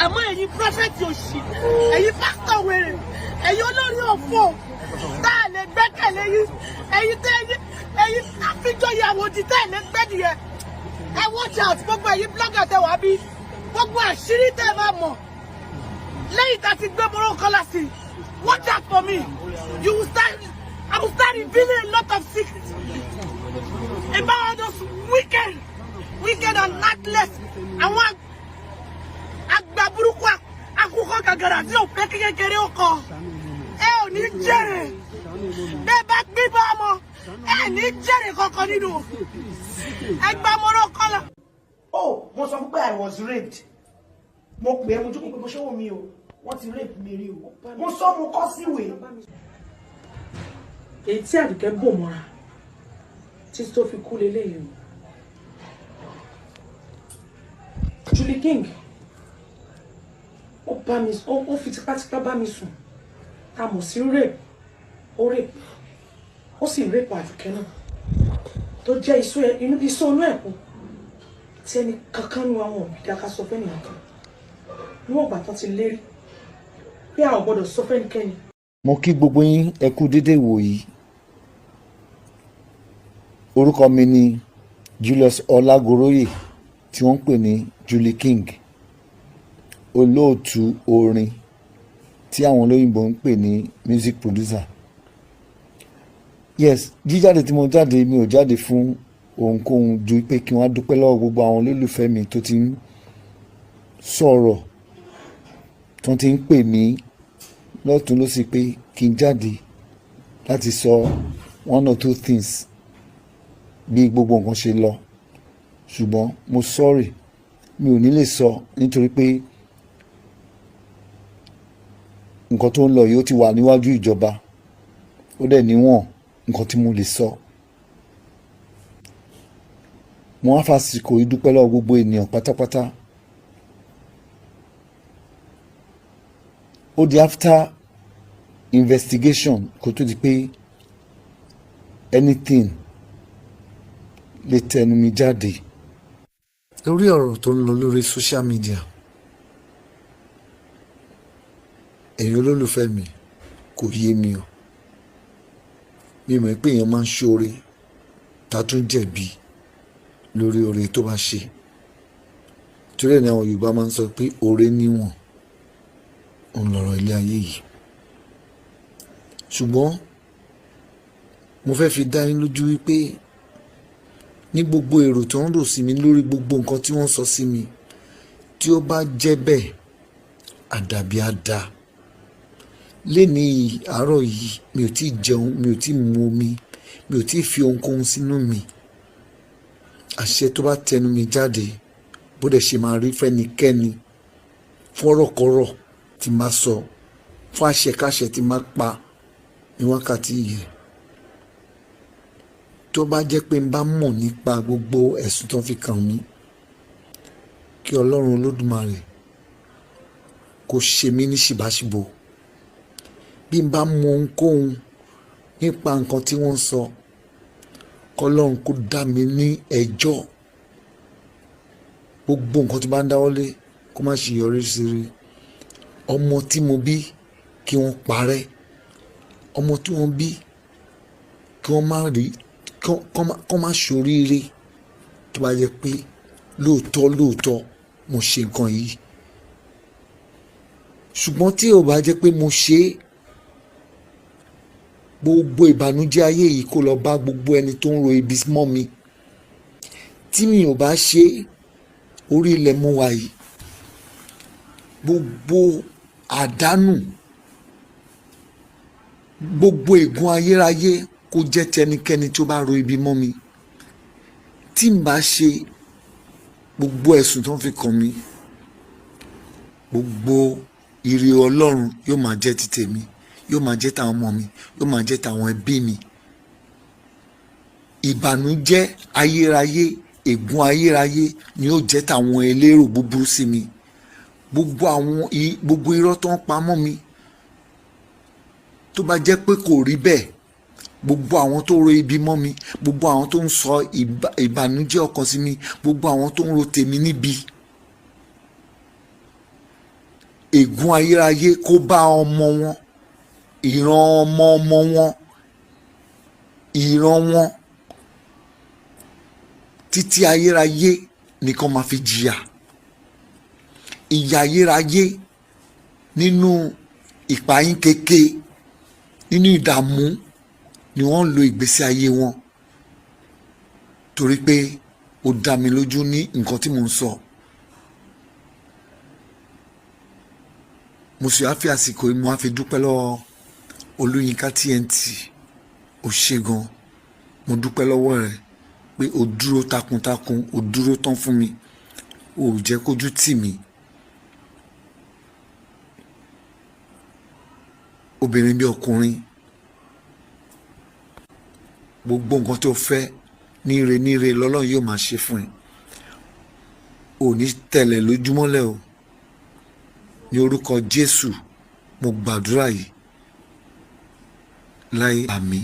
àmọ́ ẹ̀yin prophet òṣì ẹ̀yin pastor wèrè ẹ̀yin olórí òfò tá a lè gbẹ́kẹ̀lé yín ẹ̀yin àfijọ́yè àwòdì tá a lè gbẹ́dìyẹ ẹ watch out gbogbo ẹ̀yin blogger tẹ wá bí gbogbo àṣírí tẹ bá mọ̀ lẹ́yìn tá a ti gbé mọ́rọ́ kọ́lá sí watch out for me I will start revealing a lot of secrets about all those wicked and heartless àwọn àgbà burúkú àkùkọ gàgàrà tí ò pẹ́ kékeré ó kọ ẹ ò ní jèrè bẹ́ẹ̀ bá gbé bá ọmọ ẹ ní jèrè kankan nínú ẹgbà mọ́rọ́ kọ́lá. Oh, mo sọ pé I was raped mo pè é mo jókòó pé mo ṣe wò mí o wọ́n ti rape mi rí o mo sọ mo kọ́ síwèé. èyí tí Àdùkẹ́ bò mọ́ra títí tó fi kú lélẹ́yìn o Julie King ó fi tipátipá bá mi sùn a mọ̀ sí rape ó sì rape Àdùkẹ́ náà tó jẹ́ iṣu inú ẹ̀kún tí ẹni kankan nu àwọn òbí dáká sọ fẹ́ nìyàn kan níwọ̀n ìgbà tó ti lérí pé a ò gbọ́dọ̀ sọ fẹ́nikẹ́ni. mo kí gbogbo yín ẹ kú dédé wò yìí orúkọ mi ni Julius Ọlágoróyè tí wọ́n ń pè ní Julie King olóòtú orin tí àwọn olóyìnbó ń pè ní music producer. Yes, jíjáde tí mo jáde mi ò jáde fún ohunkóhun ju pé kí wọ́n á dúpẹ́ lọ́wọ́ gbogbo àwọn olólùfẹ́ mi tó ti ń sọ̀rọ̀ tó ti ń pè mí lọ́tún lósì pé kí n jáde láti sọ one or two things bí gbogbo nǹkan ṣe lọ ṣùgbọ́n mo sorry mi ò ní lè sọ nítorí pé nǹkan tó ń lọ yìí ó ti wà níwájú ìjọba ó dẹ̀ níwọ̀n nǹkan tí mo lè sọ. mo wá fàsìkò ìdúpẹ́ lọ́wọ́ gbogbo ènìyàn pátápátá. ó di after investigation kó tó di pé anything lè tẹnu mi jáde. lórí ọ̀rọ̀ tó ń lọ lórí social media ẹ̀yin olólùfẹ́ mi kò yé mi o mi mọ̀ pé èèyàn máa ń ṣoore ta tún jẹ̀bi lórí oore tó bá ṣe torí ẹ̀ ní àwọn Yorùbá máa ń sọ pé oore níwọ̀n òun lọ̀rọ̀ ilé ayé yìí ṣùgbọ́n mo fẹ́ fi dá yín lójú wípé ní gbogbo èrò tó ń rò sí mi lórí gbogbo nǹkan tí wọ́n sọ sí mi tí ó bá jẹ́ bẹ́ẹ̀ àdàbí á dáa. Léni àárọ̀ yìí mi ò tí jẹun mi ò tí mu omi mi ò tí fi ohunkóhun sínú mi àṣẹ tó bá tẹnu mi jáde bó dẹ̀ ṣe máa rí fẹ́nikẹ́ni fọ́rọ̀kọ́rọ̀ tí máa sọ fún àṣẹkáṣẹ tí máa pa ní wákàtí yìí tó bá jẹ́ pé n bá mọ̀ nípa gbogbo ẹ̀sùn tó fi kàn mí kí Ọlọ́run Olódùmarè kó ṣe mí ní ṣìbáṣìbò bí n bá mọ ohunkóhun nípa nǹkan tí wọ́n sọ kọ́lọ́run kó dá mi ní ẹjọ́ gbogbo nǹkan tí bá ń dáwọ́lé kó má ṣe yọrí sí rí ọmọ tí mo bí kí wọ́n parẹ́ ọmọ tí wọ́n bí kí wọ́n má rí kọ́ má ṣoríire tó bá yẹ pé lóòótọ́ mo ṣe nǹkan yìí ṣùgbọ́n tí ò bá jẹ́ pé mo ṣe é gbogbo ìbànújẹ́ ayé yìí kó lọ bá gbogbo ẹni tó ń ro ibi mọ́ mi tí mi ò bá ṣe orí ilẹ̀ mo wà yìí gbogbo àdánù gbogbo ègún ayérayé kó jẹ́ tẹnikẹ́ni tó bá ro ibi mọ́ mi tí n bá ṣe gbogbo ẹ̀sùn tó ń fi kàn mí gbogbo ire Ọlọ́run yóò máa jẹ́ ti tèmi yóò máa jẹ́ tàwọn ọmọ mi yóò máa jẹ́ tàwọn ẹbí mi ìbànújẹ́ ayérayé ègún ayérayé ni yóò jẹ́ tàwọn elérò búburú sí mi gbogbo irọ́ tó ń pamọ́ mi tó bá jẹ́ pé kò rí bẹ́ẹ̀ gbogbo àwọn tó ro ibi mọ́ mi gbogbo àwọn tó ń sọ ìbànújẹ́ ọkàn sí mi gbogbo àwọn tó ń ro tèmi níbi ègún ayérayé kó bá ọmọ wọn, ìran ọmọ ọmọ wọn, ìran wọn títí ayérayé nìkan máa fi jìyà. Ìyà ayérayé nínú ìpayín keke, nínú ìdààmú ni wọ́n ń lo ìgbésí ayé wọn, torí pé ó dá mi lójú ní nǹkan tí mò ń sọ. Mo sì wá fi àsìkò yìí mo wá fi dúpẹ́ lọ́wọ́ Olúyinká TNT. Ó ṣé gan, mo dúpẹ́ lọ́wọ́ rẹ̀ pé ó dúró takuntakun, ó dúró tán fún mi, ó jẹ́ kójú tì mí. Obìnrin bí ọkùnrin, gbogbo nǹkan tó fẹ́ níre níre lọ́lọ́run yóò máa ṣe fún ẹ. Ò ní tẹ̀lẹ̀ lójúmọ́lẹ̀ o. Ní orúkọ Jésù mo gbàdúrà yìí láì àmín.